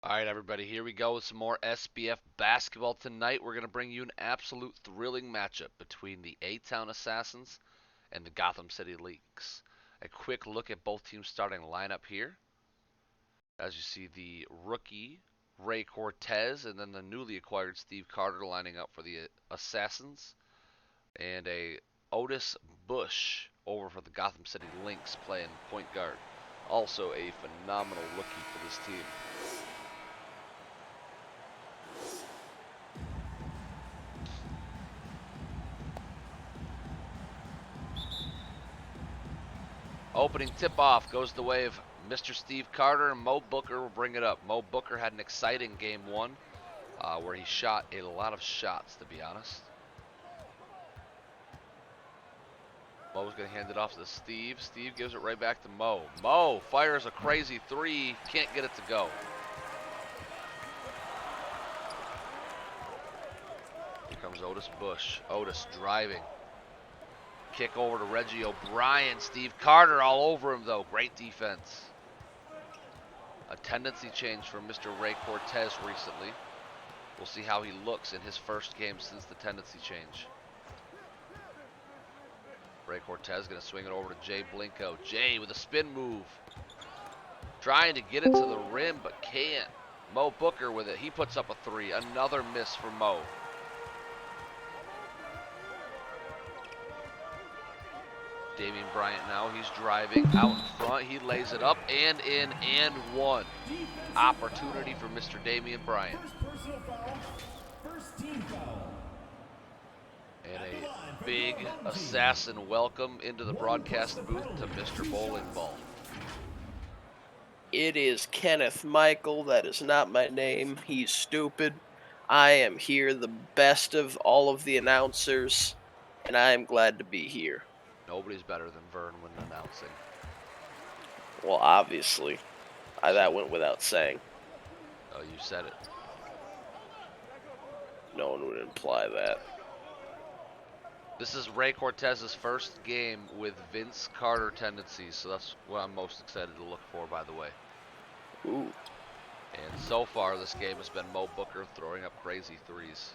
All right, everybody, here we go with some more SBF basketball tonight. We're going to bring you an absolute thrilling matchup between the A-Town Assassins and the Gotham City Lynx. A quick look at both teams' starting lineup here. As you see, the rookie Ray Cortez and then the newly acquired Steve Carter lining up for the Assassins, and a Otis Bush over for the Gotham City Lynx playing point guard. Also a phenomenal rookie for this team. Opening tip-off goes the way of Mr. Steve Carter, and Mo Booker will bring it up. Mo Booker had an exciting game one where he shot a lot of shots, to be honest. Mo's going to hand it off to Steve. Steve gives it right back to Mo. Mo fires a crazy three. Can't get it to go. Here comes Otis Bush. Otis driving. Kick over to Reggie O'Brien. Steve Carter all over him, though. Great defense. A tendency change from Mr. Ray Cortez recently. We'll see how he looks in his first game since the tendency change. Ray Cortez going to swing it over to Jay Blinko. Jay with a spin move. Trying to get it to the rim, but can't. Mo Booker with it. He puts up a three. Another miss for Mo. Damian Bryant now, he's driving out in front. He lays it up and in and one. Opportunity for Mr. Damian Bryant. And a big assassin welcome into the broadcast booth to Mr. Bowling Ball. It is Kenneth Michael. That is not my name. He's stupid. I am here, the best of all of the announcers, and I am glad to be here. Nobody's better than Vern when announcing. Well, obviously. That went without saying. Oh, you said it. No one would imply that. This is Ray Cortez's first game with Vince Carter tendencies, so that's what I'm most excited to look for, by the way. Ooh. And so far, this game has been Mo Booker throwing up crazy threes.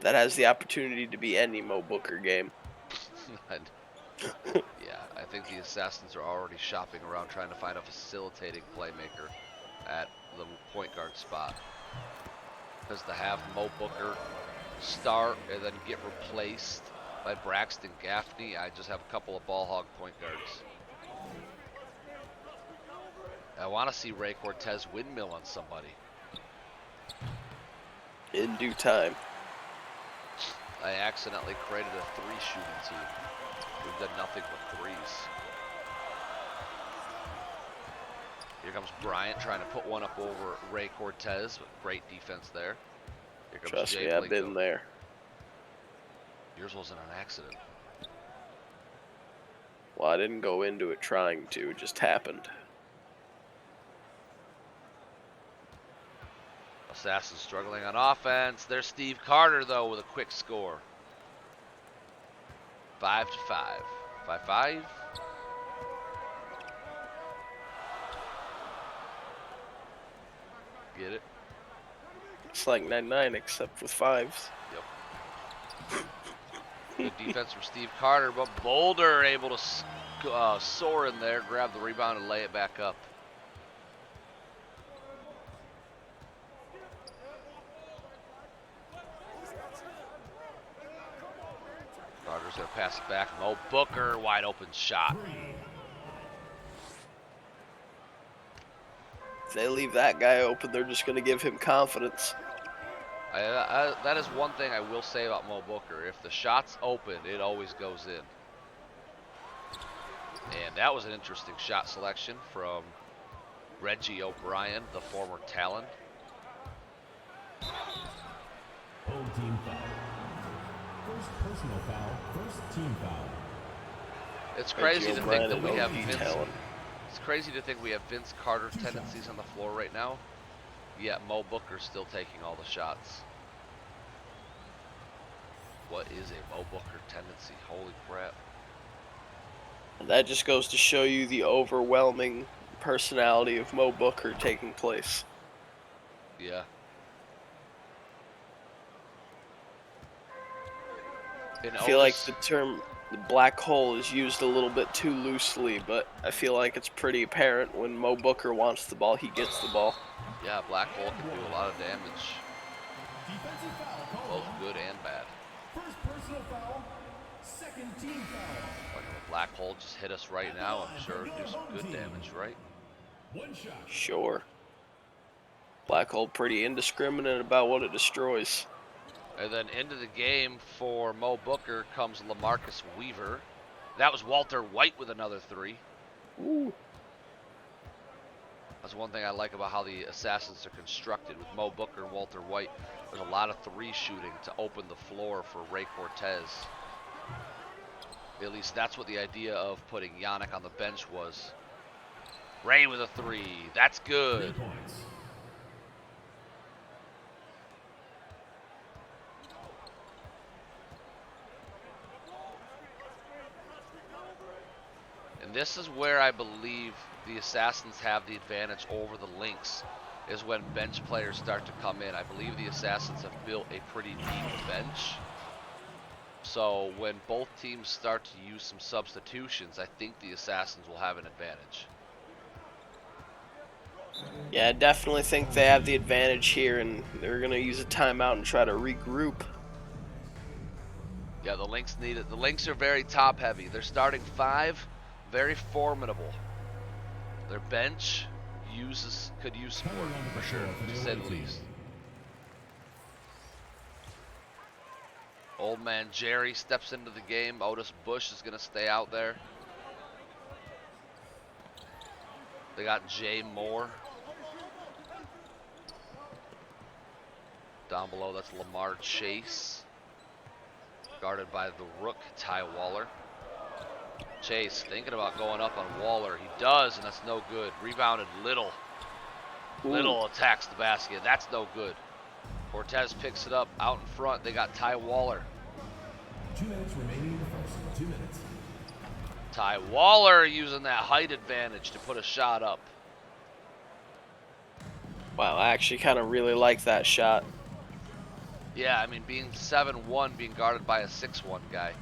That has the opportunity to be any Mo Booker game. Yeah, I think the Assassins are already shopping around trying to find a facilitating playmaker at the point guard spot. Because to have Mo Booker start and then get replaced by Braxton Gaffney, I just have a couple of ball hog point guards. I want to see Ray Cortez windmill on somebody. In due time. I accidentally created a three shooting team. We've done nothing but threes. Here comes Bryant trying to put one up over Ray Cortez. Great defense there. Here comes Trust Jay me, I've Blinko. been there. Yours wasn't an accident. Well, I didn't go into it trying to. It just happened. Assassin struggling on offense. There's Steve Carter, though, with a quick score. 5-5. 5-5. Get it? It's like 9-9 except with fives. Yep. Good defense from Steve Carter, but Boulder able to soar in there, grab the rebound, and lay it back up. Carter's going to pass it back. Mo Booker, wide open shot. If they leave that guy open, they're just going to give him confidence. That is one thing I will say about Mo Booker. If the shot's open, it always goes in. And that was an interesting shot selection from Reggie O'Brien, the former Talon. Old team foul. First personal foul, first team foul. It's crazy to think that we have Vince. Talon. It's crazy to think we have Vince Carter tendencies on the floor right now. Yet Mo Booker's still taking all the shots. What is a Mo Booker tendency? Holy crap. That just goes to show you the overwhelming personality of Mo Booker taking place. Yeah. And I feel like Otis, the term the black hole is used a little bit too loosely, but I feel like it's pretty apparent when Mo Booker wants the ball, he gets the ball. yeah, Black Hole can do a lot of damage, Defensive foul called both on. good and bad. First personal foul, second team foul. Like if a Black Hole just hit us right now, I'm sure it'd do some good damage, right? One shot. Sure. Black hole pretty indiscriminate about what it destroys. And then into the game for Mo Booker comes LaMarcus Weaver. That was Walter White with another 3. Ooh. That's one thing I like about how the Assassins are constructed with Mo Booker and Walter White. There's a lot of 3 shooting to open the floor for Ray Cortez. At least that's what the idea of putting Yannick on the bench was. Ray with a 3. That's 3 good. points. And this is where I believe the Assassins have the advantage over the Lynx, is when bench players start to come in. I believe the Assassins have built a pretty deep bench. So when both teams start to use some substitutions, I think the Assassins will have an advantage. Yeah, I definitely think they have the advantage here, and they're going to use a timeout and try to regroup. Yeah, the Lynx need it. The Lynx are very top heavy. Their starting 5, very formidable. Their bench could use support for sure, to say the least. Old man Jerry steps into the game. Otis Bush is going to stay out there. They got Jay Moore. Down below, that's Lamar Chase. Guarded by the Rook, Ty Waller. Chase thinking about going up on Waller. He does, and that's no good. Rebounded Little. Ooh. Little attacks the basket. That's no good. Cortez picks it up out in front. They got Ty Waller. 2 minutes remaining in the first. 2 minutes. Ty Waller using that height advantage to put a shot up. Wow, I actually kind of really like that shot. Yeah, I mean, being 7'1", being guarded by a 6'1" guy,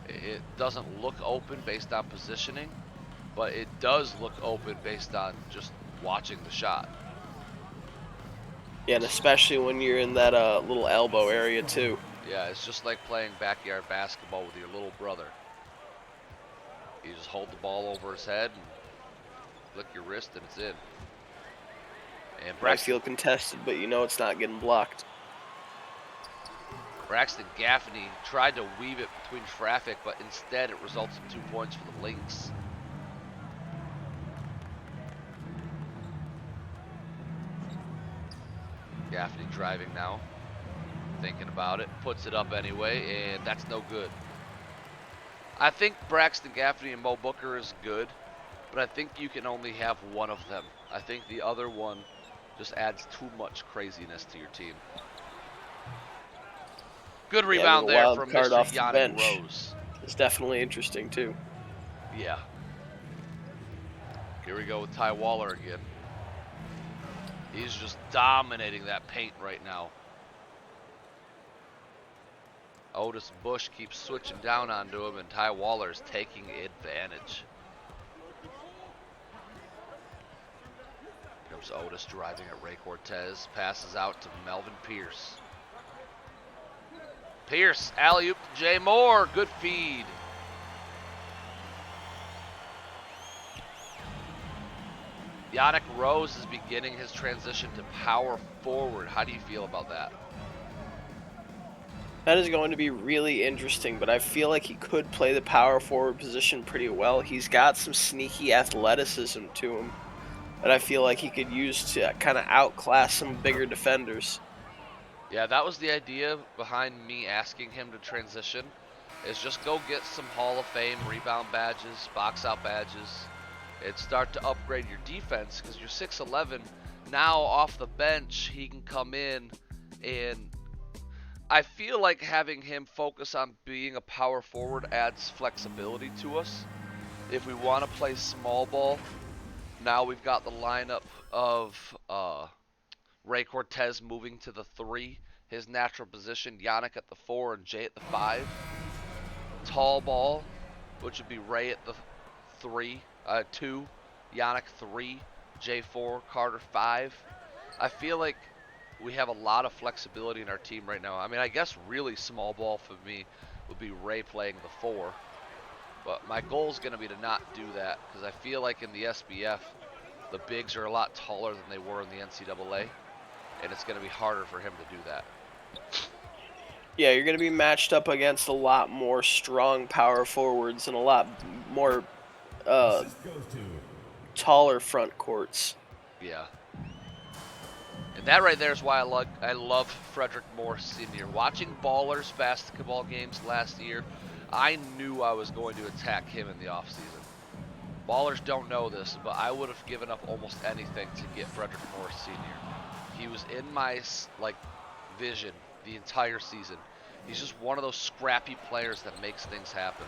it doesn't look open based on positioning, but it does look open based on just watching the shot. Yeah, and especially when you're in that little elbow area, too. Yeah, it's just like playing backyard basketball with your little brother. You just hold the ball over his head and flick your wrist and it's in. And Might feel contested, but you know it's not getting blocked. Braxton Gaffney tried to weave it between traffic, but instead it results in 2 points for the Lynx. Gaffney driving now, thinking about it, puts it up anyway, and that's no good. I think Braxton Gaffney and Mo Booker is good, but I think you can only have one of them. I think the other one just adds too much craziness to your team. Good rebound there from Mr. Yannick Rose. It's definitely interesting, too. Yeah. Here we go with Ty Waller again. He's just dominating that paint right now. Otis Bush keeps switching down onto him, and Ty Waller is taking advantage. Here comes Otis driving at Ray Cortez. Passes out to Melvin Pierce. Pierce, alley-oop to Jay Moore. Good feed. Yannick Rose is beginning his transition to power forward. How do you feel about that? That is going to be really interesting, but I feel like he could play the power forward position pretty well. He's got some sneaky athleticism to him that I feel like he could use to kind of outclass some bigger defenders. Yeah, that was the idea behind me asking him to transition, is just go get some Hall of Fame rebound badges, box out badges, and start to upgrade your defense, because you're 6'11". Now off the bench, he can come in, and I feel like having him focus on being a power forward adds flexibility to us. if we want to play small ball, now we've got the lineup of Ray Cortez moving to the 3, his natural position, Yannick at the 4 and Jay at the 5. Tall ball, which would be Ray at the 2, Yannick 3, Jay 4, Carter 5. I feel like we have a lot of flexibility in our team right now. I mean, I guess really small ball for me would be Ray playing the 4. But my goal is going to be to not do that because I feel like in the SBF, the bigs are a lot taller than they were in the NCAA, and it's going to be harder for him to do that. Yeah, you're going to be matched up against a lot more strong power forwards and a lot more Assist goes to taller front courts. Yeah. And that right there is why I love Frederick Morris Sr. Watching Ballers basketball games last year, I knew I was going to attack him in the offseason. Ballers don't know this, but I would have given up almost anything to get Frederick Morris Sr. He was in my vision the entire season. He's just one of those scrappy players that makes things happen.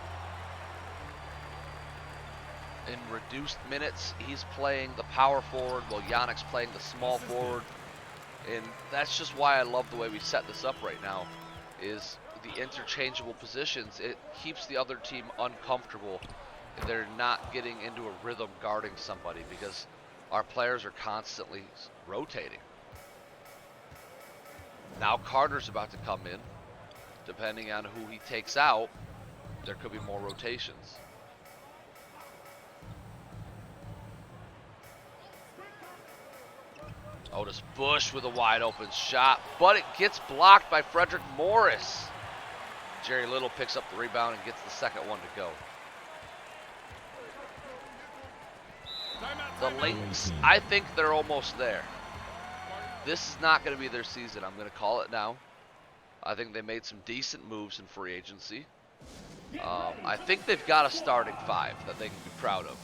In reduced minutes, he's playing the power forward while Yannick's playing the small forward. And that's just why I love the way we set this up right now, is the interchangeable positions. It keeps the other team uncomfortable. They're not getting into a rhythm guarding somebody because our players are constantly rotating. Now Carter's about to come in. Depending on who he takes out, there could be more rotations. Otis Bush with a wide open shot, but it gets blocked by Frederick Morris. Jerry Little picks up the rebound and gets the second one to go. The Lynx, I think they're almost there. This is not going to be their season. I'm going to call it now. I think they made some decent moves in free agency. I think they've got a starting 5 that they can be proud of.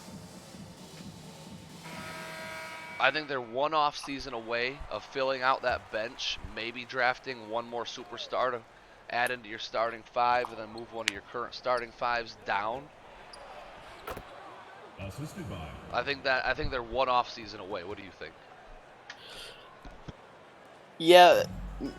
I think they're one off season away of filling out that bench, maybe drafting one more superstar to add into your starting 5 and then move one of your current starting 5s down. assisted by I think they're one off season away. What do you think? Yeah,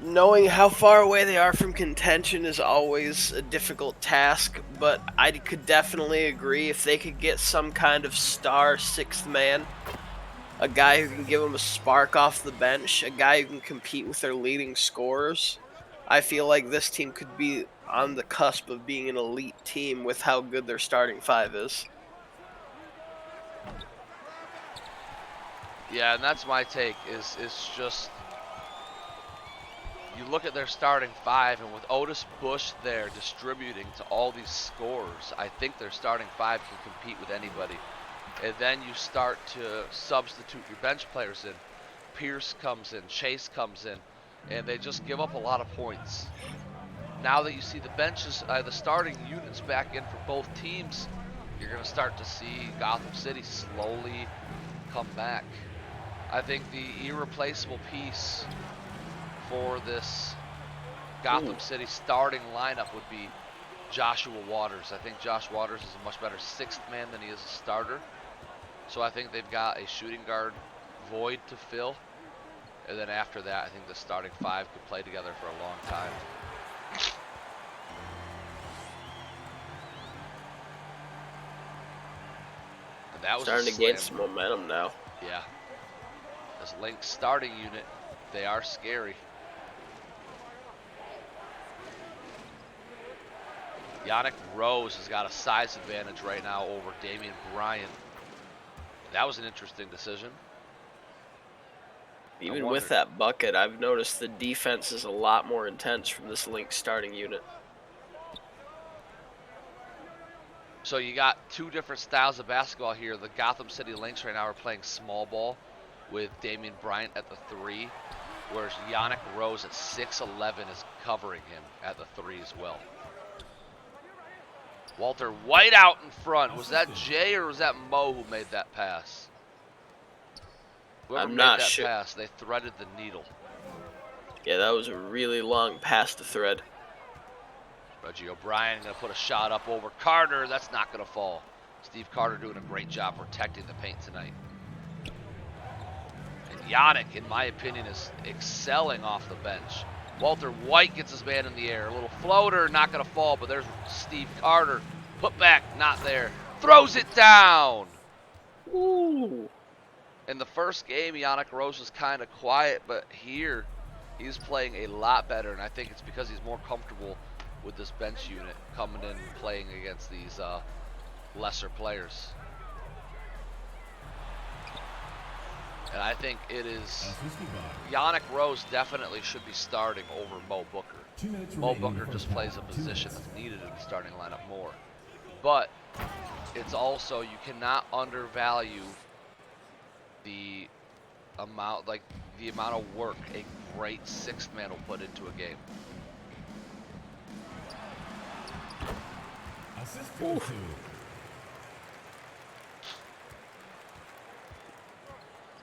knowing how far away they are from contention is always a difficult task, but I could definitely agree if they could get some kind of star 6th man, a guy who can give them a spark off the bench, a guy who can compete with their leading scorers. I feel like this team could be on the cusp of being an elite team with how good their starting 5 is. Yeah, and that's my take. Is just you look at their starting 5, and with Otis Bush there distributing to all these scorers, I think their starting 5 can compete with anybody. And then you start to substitute your bench players in. Pierce comes in, Chase comes in, and they just give up a lot of points. Now that you see the benches, the starting units back in for both teams, you're going to start to see Gotham City slowly come back. I think the irreplaceable piece for this Gotham City starting lineup would be Joshua Waters. I think Josh Waters is a much better 6th man than he is a starter. So I think they've got a shooting guard void to fill. And then after that, I think the starting 5 could play together for a long time. And that was Starting to gain some momentum now. Yeah. This Lynx starting unit, they are scary. Yannick Rose has got a size advantage right now over Damian Bryant. That was an interesting decision. Even with that bucket, I've noticed the defense is a lot more intense from this Lynx starting unit. So you got 2 different styles of basketball here. The Gotham City Lynx right now are playing small ball with Damian Bryant at the 3, whereas Yannick Rose at 6'11" is covering him at the 3 as well. Walter White out in front. Was that Jay or was that Mo who made that pass? Whoever I'm made not that sure. pass, they threaded the needle. Yeah, that was a really long pass to thread. Reggie O'Brien going to put a shot up over Carter. That's not going to fall. Steve Carter doing a great job protecting the paint tonight. And Yannick, in my opinion, is excelling off the bench. Walter White gets his man in the air. A little floater, not going to fall, but there's Steve Carter. Put back, not there. Throws it down. Ooh. In the first game, Yannick Rose was kind of quiet, but here he's playing a lot better, and I think it's because he's more comfortable with this bench unit coming in and playing against these lesser players. And I think it is Yannick Rose definitely should be starting over Mo Booker. Mo Booker just plays a position that's needed in the starting lineup more. But it's also, you cannot undervalue the amount of work a great sixth man will put into a game.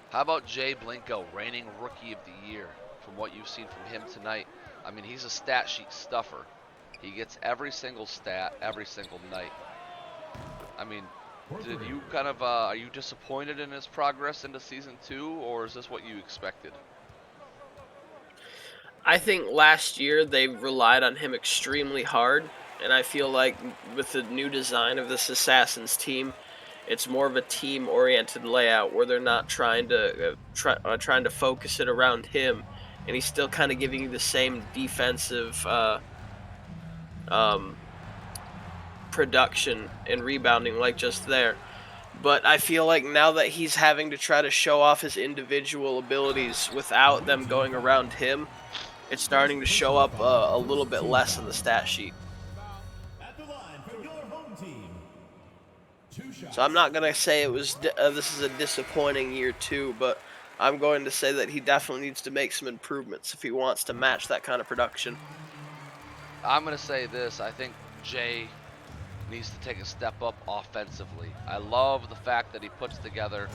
How about Jay Blinko, reigning Rookie of the Year? From what you've seen from him tonight, I mean, he's a stat sheet stuffer. He gets every single stat every single night. I mean, did you kind of are you disappointed in his progress into season 2, or is this what you expected? I think last year they relied on him extremely hard, and I feel like with the new design of this Assassins team, it's more of a team-oriented layout where they're not trying to trying to focus it around him, and he's still kind of giving you the same defensive production and rebounding like just there. But I feel like now that he's having to try to show off his individual abilities without them going around him, it's starting to show up a little bit less in the stat sheet. So I'm not going to say it was this is a disappointing year 2, but I'm going to say that he definitely needs to make some improvements if he wants to match that kind of production. I'm going to say this. I think Jay needs to take a step up offensively. I love the fact that he puts together,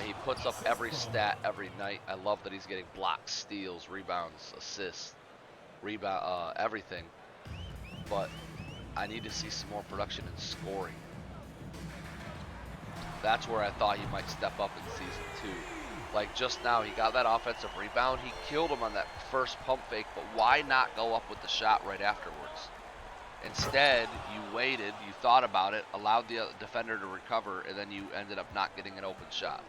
he puts up every stat every night. I love that he's getting blocks, steals, rebounds, assists, everything. But I need to see some more production in scoring. That's where I thought he might step up in season 2. Like just now, he got that offensive rebound. He killed him on that first pump fake, but why not go up with the shot right afterwards? Instead, you waited, you thought about it, allowed the defender to recover, and then you ended up not getting an open shot.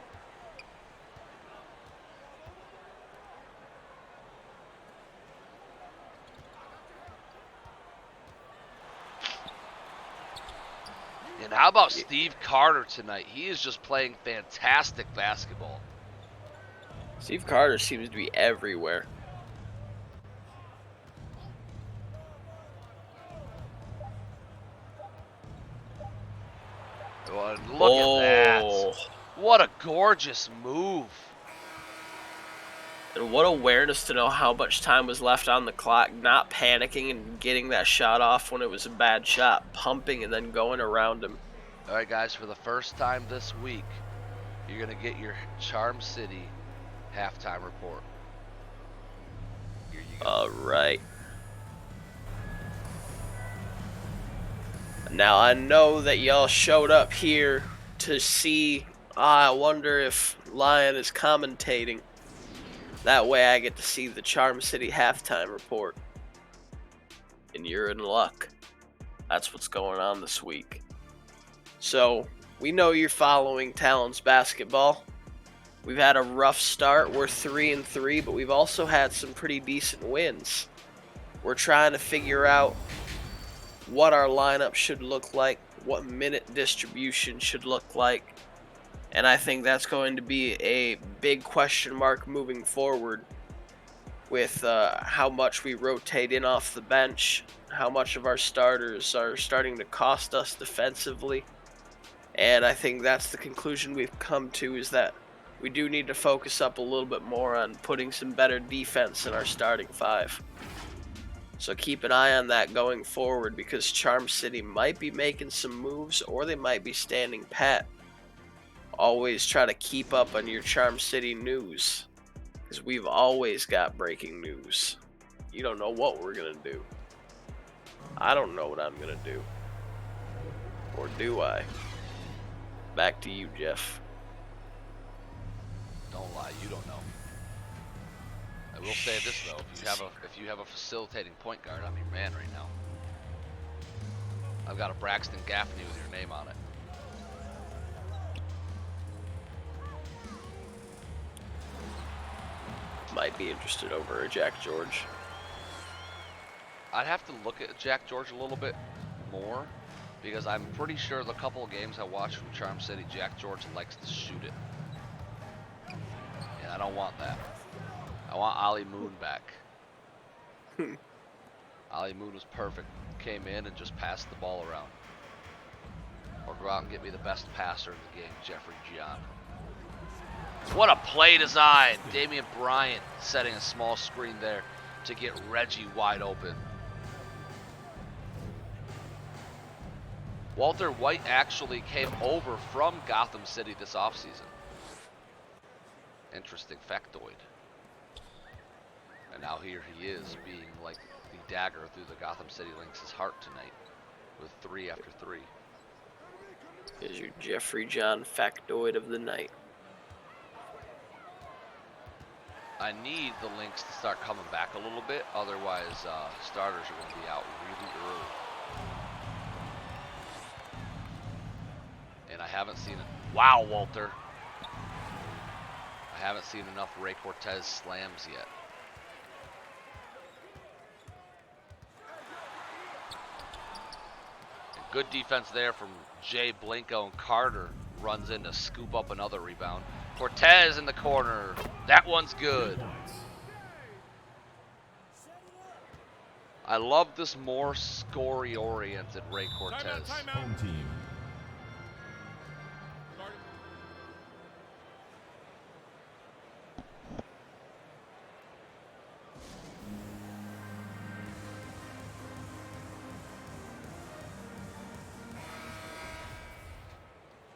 And how about Steve Carter tonight? He is just playing fantastic basketball. Steve Carter seems to be everywhere. Look at that. What a gorgeous move. And what awareness to know how much time was left on the clock, not panicking and getting that shot off when it was a bad shot, pumping and then going around him. All right, guys, for the first time this week, you're going to get your Charm City halftime report. Here you go. All right. Now, I know that y'all showed up here to see, I wonder if Lion is commentating. That way I get to see the Charm City halftime report. And you're in luck. That's what's going on this week. So, we know you're following Talons basketball. We've had a rough start. We're 3-3, but we've also had some pretty decent wins. We're trying to figure out what our lineup should look like, what minute distribution should look like. And I think that's going to be a big question mark moving forward with how much we rotate in off the bench, how much of our starters are starting to cost us defensively. And I think that's the conclusion we've come to, is that we do need to focus up a little bit more on putting some better defense in our starting 5. So keep an eye on that going forward, because Charm City might be making some moves or they might be standing pat. Always try to keep up on your Charm City news, because we've always got breaking news. You don't know what we're going to do. I don't know what I'm going to do. Or do I? Back to you, Jeff. Don't lie, you don't know. I will say this though: if you have a facilitating point guard, I'm your man right now. I've got a Braxton Gaffney with your name on it. Might be interested over a Jack George. I'd have to look at Jack George a little bit more because I'm pretty sure the couple of games I watched from Charm City, Jack George likes to shoot it. And I don't want that. I want Ali Moon back. Ali Moon was perfect. Came in and just passed the ball around. Or go out and get me the best passer in the game, Jeffrey Gian. What a play design! Damian Bryant setting a small screen there to get Reggie wide open. Walter White actually came over from Gotham City this offseason. Interesting factoid. And now here he is, being like the dagger through the Gotham City Lynx' heart tonight with 3 after 3. Is your Jeffrey John factoid of the night. I need the Lynx to start coming back a little bit, otherwise starters are going to be out really early. And I haven't seen it. Wow, Walter. I haven't seen enough Ray Cortez slams yet. And good defense there from Jay Blanco, and Carter runs in to scoop up another rebound. Cortez in the corner. That one's good. I love this more scoring-oriented Ray Cortez. Home team.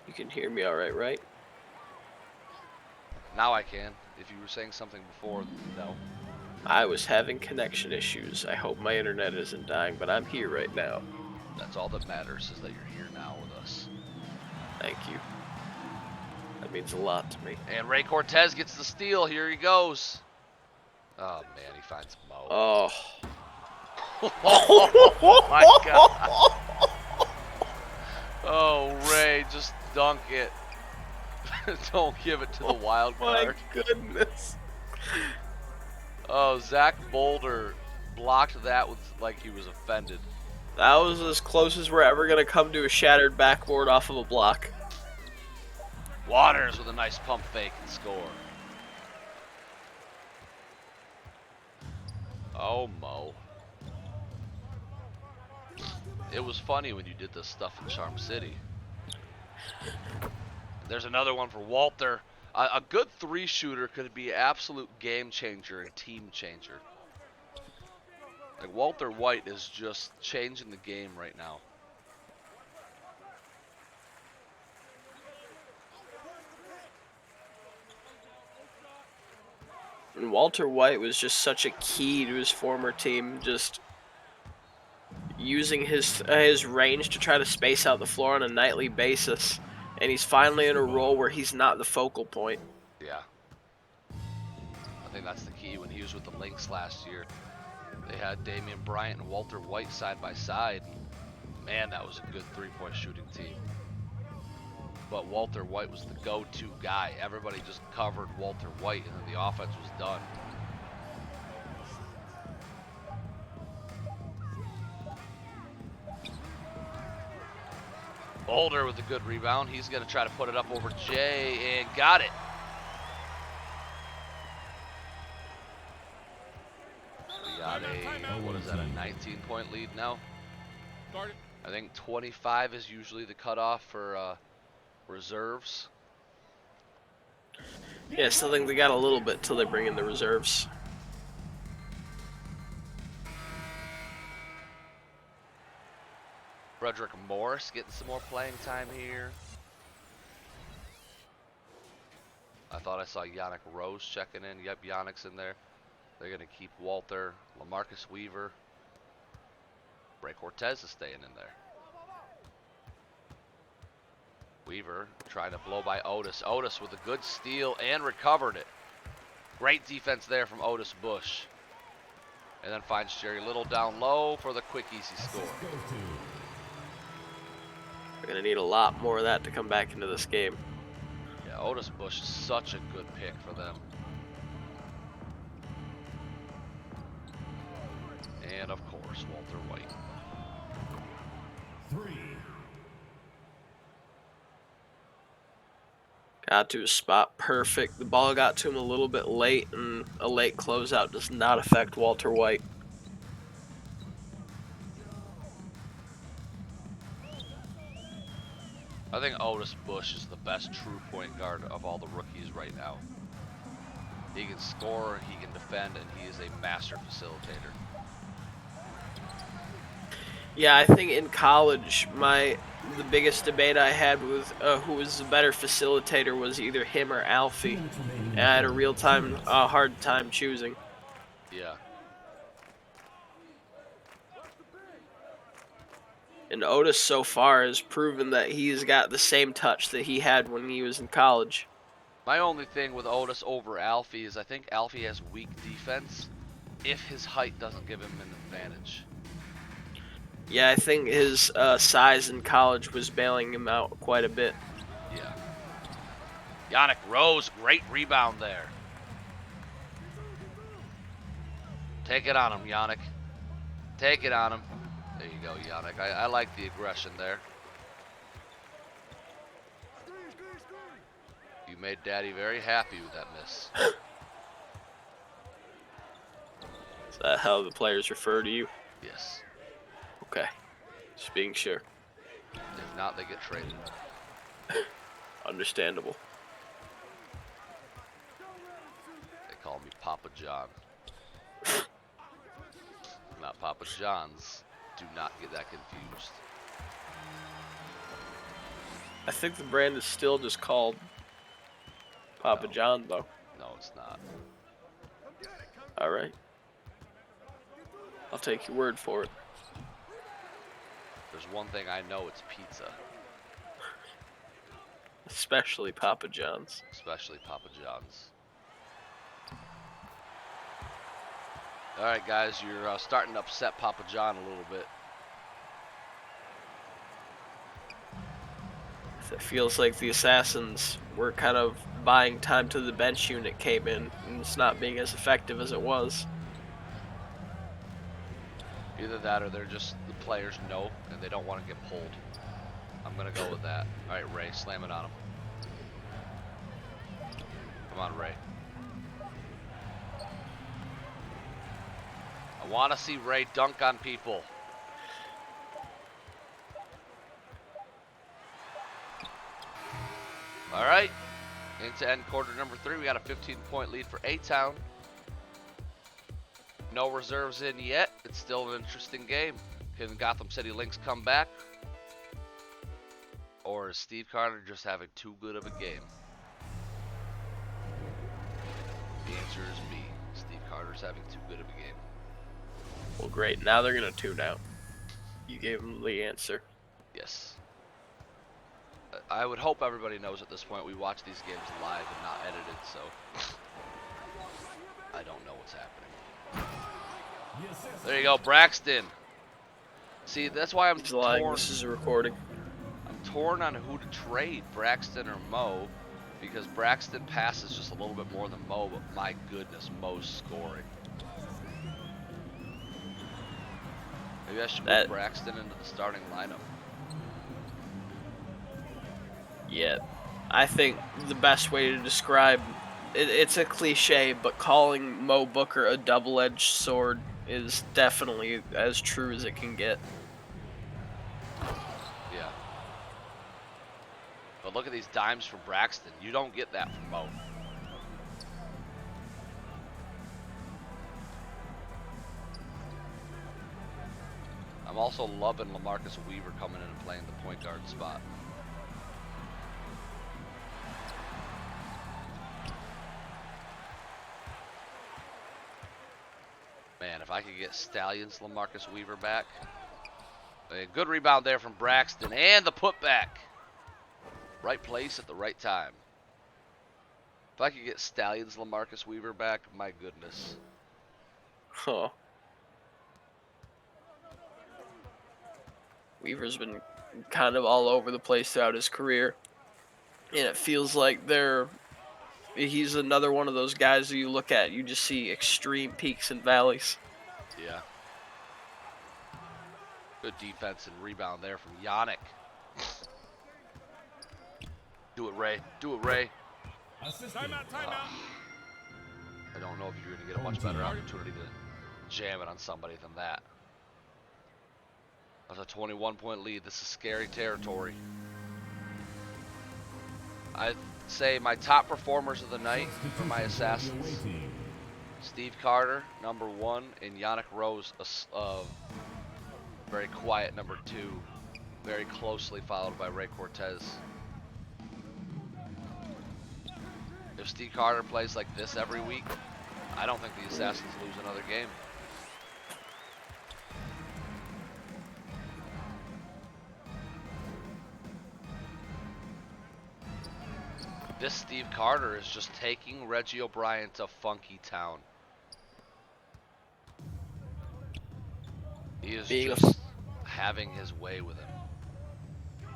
You can hear me all right, right? Now I can. If you were saying something before, no. I was having connection issues. I hope my internet isn't dying, but I'm here right now. That's all that matters, is that you're here now with us. Thank you. That means a lot to me. And Ray Cortez gets the steal. Here he goes. Oh, man, he finds Mo. Oh. Oh, my God. Oh, Ray, just dunk it. Don't give it to the wild card. My goodness. Oh, Zach Boulder blocked that with like he was offended. That was as close as we're ever going to come to a shattered backboard off of a block. Waters with a nice pump fake and score. Oh, Mo. It was funny when you did this stuff in Charm City. There's another one for Walter. A good 3-shooter could be absolute game changer and team changer. Like Walter White is just changing the game right now. And Walter White was just such a key to his former team, just using his range to try to space out the floor on a nightly basis. And he's finally in a role where he's not the focal point. Yeah. I think that's the key. When he was with the Lynx last year, they had Damian Bryant and Walter White side by side. Man, that was a good 3-point shooting team. But Walter White was the go-to guy. Everybody just covered Walter White, and then the offense was done. Boulder with a good rebound. He's going to try to put it up over Jay, and got it. We got a, what is that, a 19-point lead now? I think 25 is usually the cutoff for reserves. Yeah, still think they got a little bit till they bring in the reserves. Frederick Morris getting some more playing time here. I thought I saw Yannick Rose checking in. Yep, Yannick's in there. They're going to keep Walter, LaMarcus Weaver. Ray Cortez is staying in there. Weaver trying to blow by Otis. Otis with a good steal and recovered it. Great defense there from Otis Bush. And then finds Jerry Little down low for the quick, easy score. We're going to need a lot more of that to come back into this game. Yeah, Otis Bush is such a good pick for them. And of course, Walter White. 3. Got to his spot perfect. The ball got to him a little bit late, and a late closeout does not affect Walter White. I think Otis Bush is the best true point guard of all the rookies right now. He can score, he can defend, and he is a master facilitator. Yeah, I think in college, the biggest debate I had with who was the better facilitator was either him or Alfie, and I had a hard time choosing. Yeah. And Otis so far has proven that he's got the same touch that he had when he was in college. My only thing with Otis over Alfie is I think Alfie has weak defense if his height doesn't give him an advantage. Yeah, I think his size in college was bailing him out quite a bit. Yeah. Yannick Rose, great rebound there. Take it on him, Yannick. Take it on him. There you go, Yannick. I like the aggression there. You made Daddy very happy with that miss. Is that how the players refer to you? Yes. Okay. Just being sure. If not, they get traded. Understandable. They call me Papa John. Not Papa John's. Do not get that confused. I think the brand is still just called Papa No. John, though. No, it's not. All right. I'll take your word for it. There's one thing I know, it's pizza. Especially Papa John's. Especially Papa John's. Alright guys, you're starting to upset Papa John a little bit. It feels like the Assassins were kind of buying time till the bench unit came in, and it's not being as effective as it was. Either that or they're just, the players know and they don't want to get pulled. I'm going to go with that. Alright Ray, slam it on him. Come on Ray. I want to see Ray dunk on people. Alright, into end quarter number 3. We got a 15-point lead for A-Town. No reserves in yet. It's still an interesting game. Can Gotham City Lynx come back? Or is Steve Carter just having too good of a game? The answer is B. Steve Carter's having too good of a game. Well, great. Now they're going to tune out. You gave them the answer. Yes. I would hope everybody knows at this point we watch these games live and not edited, so I don't know what's happening. There you go, Braxton. See, that's why I'm He's lying. torn. This is a recording. I'm torn on who to trade, Braxton or Mo, because Braxton passes just a little bit more than Mo, but my goodness, Mo's scoring. Maybe I should put Braxton into the starting lineup. Yeah, I think the best way to describe it's a cliche, but calling Mo Booker a double-edged sword is definitely as true as it can get. Yeah. But look at these dimes for Braxton. You don't get that from Mo. I'm also loving LaMarcus Weaver coming in and playing the point guard spot. Man, if I could get Stallions LaMarcus Weaver back. A good rebound there from Braxton and the putback. Right place at the right time. If I could get Stallions LaMarcus Weaver back, my goodness. Huh. Weaver's been kind of all over the place throughout his career. And it feels like he's another one of those guys that you look at, you just see extreme peaks and valleys. Yeah. Good defense and rebound there from Yannick. Do it, Ray. Do it, Ray. Timeout. I don't know if you're going to get a much better opportunity to jam it on somebody than that. That's a 21-point lead. This is scary territory. I'd say my top performers of the night for my Assassins: Steve Carter, number 1, and Yannick Rose, a very quiet number 2, very closely followed by Ray Cortez. If Steve Carter plays like this every week, I don't think the Assassins lose another game. This Steve Carter is just taking Reggie O'Brien to Funky Town. He is just having his way with him.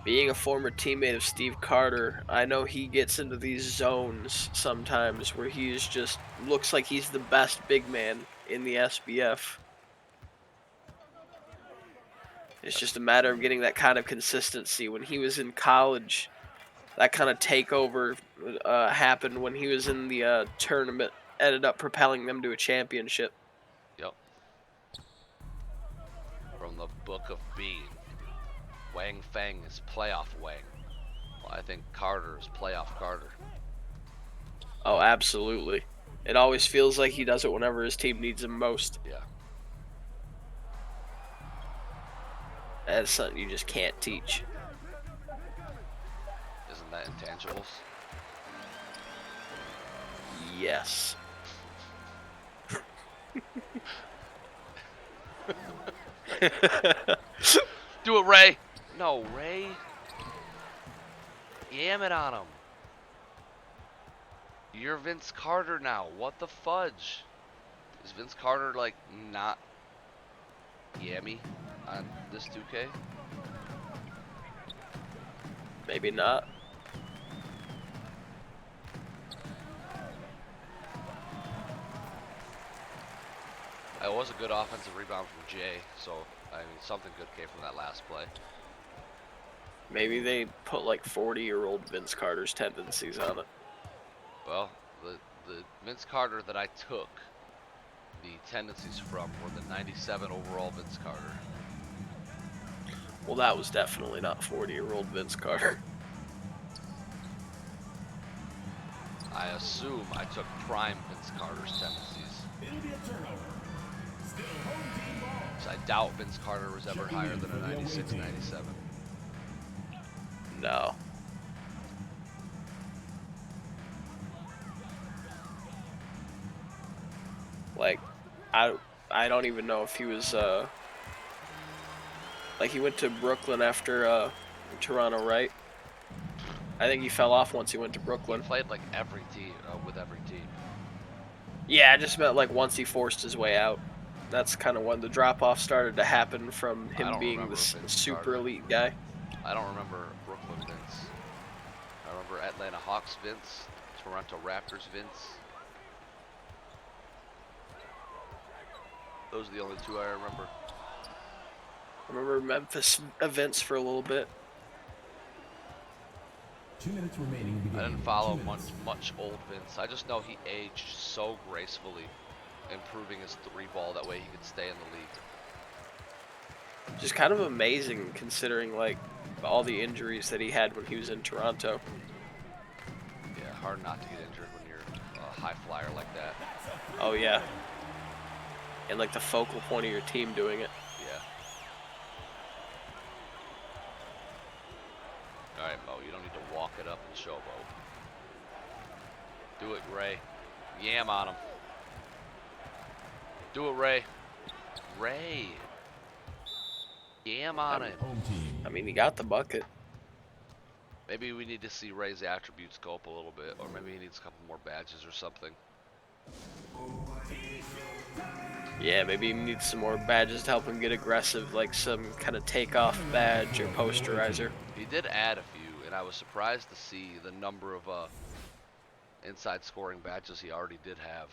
Being a former teammate of Steve Carter, I know he gets into these zones sometimes where he's just looks like he's the best big man in the SBF. It's just a matter of getting that kind of consistency. When he was in college, that kind of takeover happened when he was in the tournament, ended up propelling them to a championship. Yep. From the Book of Bean, Wang Feng is playoff Wang. Well, I think Carter is playoff Carter. Oh, absolutely. It always feels like he does it whenever his team needs him most. Yeah. That's something you just can't teach. Isn't that intangibles? Yes. Do it, Ray. No, Ray. Yam it on him. You're Vince Carter now. What the fudge? Is Vince Carter, like, not yammy on this 2K? Maybe not. It was a good offensive rebound from Jay, so, I mean, something good came from that last play. Maybe they put like 40-year-old Vince Carter's tendencies on it. Well, the Vince Carter that I took the tendencies from were the 97 overall Vince Carter. Well, that was definitely not 40-year-old Vince Carter. I assume I took prime Vince Carter's tendencies. It'll be a turnover. Still home team ball. So I doubt Vince Carter was ever higher than a 96, 97. No. Like, I don't even know if he was, like, he went to Brooklyn after, Toronto, right? I think he fell off once he went to He Brooklyn. played like every team, with every team. Yeah, I just meant, like, once he forced his way out. That's kind of when the drop-off started to happen from I him don't being remember this Vince super Carter. elite guy. I don't remember Brooklyn Vince. I remember Atlanta Hawks Vince, Toronto Raptors Vince. Those are the only two I remember. I remember Memphis events for a little bit. 2 minutes remaining. I Beginning. didn't follow 2 minutes. much old Vince. I just know he aged so gracefully, improving his three ball. That way he could stay in the league. Just kind of amazing considering, like, all the injuries that he had when he was in Toronto. Yeah, hard not to get injured when you're a high flyer like that. Oh, yeah. And, like, the focal point of your team doing it. Yeah. Alright, Mo, you don't need to walk it up and showboat. Do it, Ray. Yam on him. Do it, Ray. Ray. Yam on it. Home team. I mean, he got the bucket. Maybe we need to see Ray's attributes go up a little bit, or maybe he needs a couple more badges or something. Yeah, maybe he needs some more badges to help him get aggressive, like some kind of takeoff badge or posterizer. He did add a few, and I was surprised to see the number of inside scoring badges he already did have.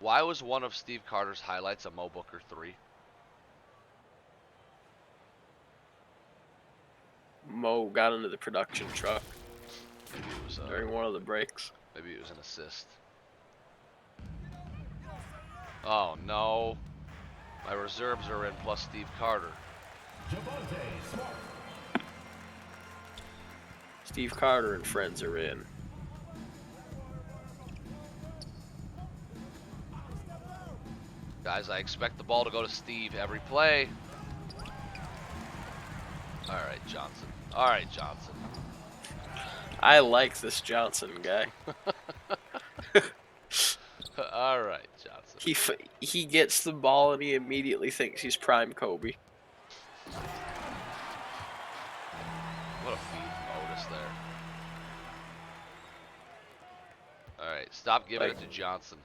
Why was one of Steve Carter's highlights a Mo Booker 3? Mo got into the production truck Maybe it was during one of the breaks. maybe it was an assist. Oh no. My reserves are in plus Steve Carter. Javonte Smart. Steve Carter and friends are in. Guys, I expect the ball to go to Steve every play. Alright, Johnson. Alright, Johnson. I like this Johnson guy. Alright, Johnson. He gets the ball and he immediately thinks he's prime Kobe. What a feed from Otis there. Alright, stop giving it to Johnson.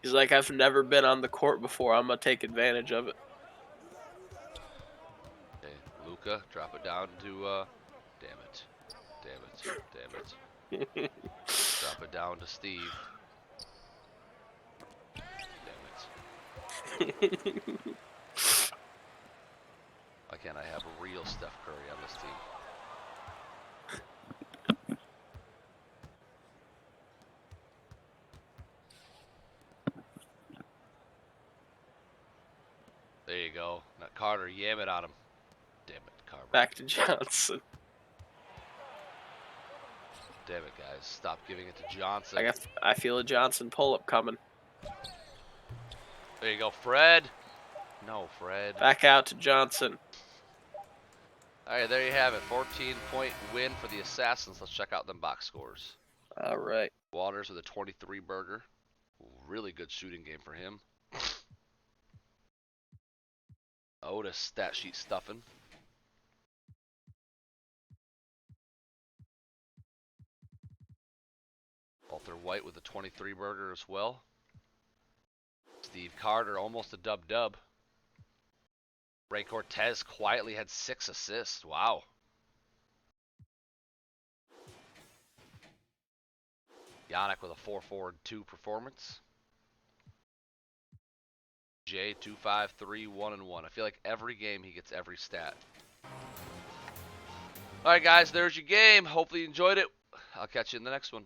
He's like, I've never been on the court before. I'm gonna take advantage of it. Okay, Luka, drop it down to damn it. Damn it. Drop it down to Steve. Damn it. Why can't I have a real Steph Curry on this team? There you go. Now Carter, yam it on him. Damn it, Carter. Back to Johnson. Damn it, guys. Stop giving it to Johnson. I feel a Johnson pull-up coming. There you go, Fred. No, Fred. Back out to Johnson. All right, there you have it. 14-point win for the Assassins. Let's check out them box scores. All right. Waters with a 23 burger. Really good shooting game for him. Otis stat sheet stuffing. Walter White with a 23 burger as well. Steve Carter almost a dub-dub. Ray Cortez quietly had 6 assists. Wow. Yannick with a 4-4-2 performance. Jay 2-5-3, 1-1. I feel like every game he gets every stat. All right, guys, there's your game. Hopefully you enjoyed it. I'll catch you in the next one.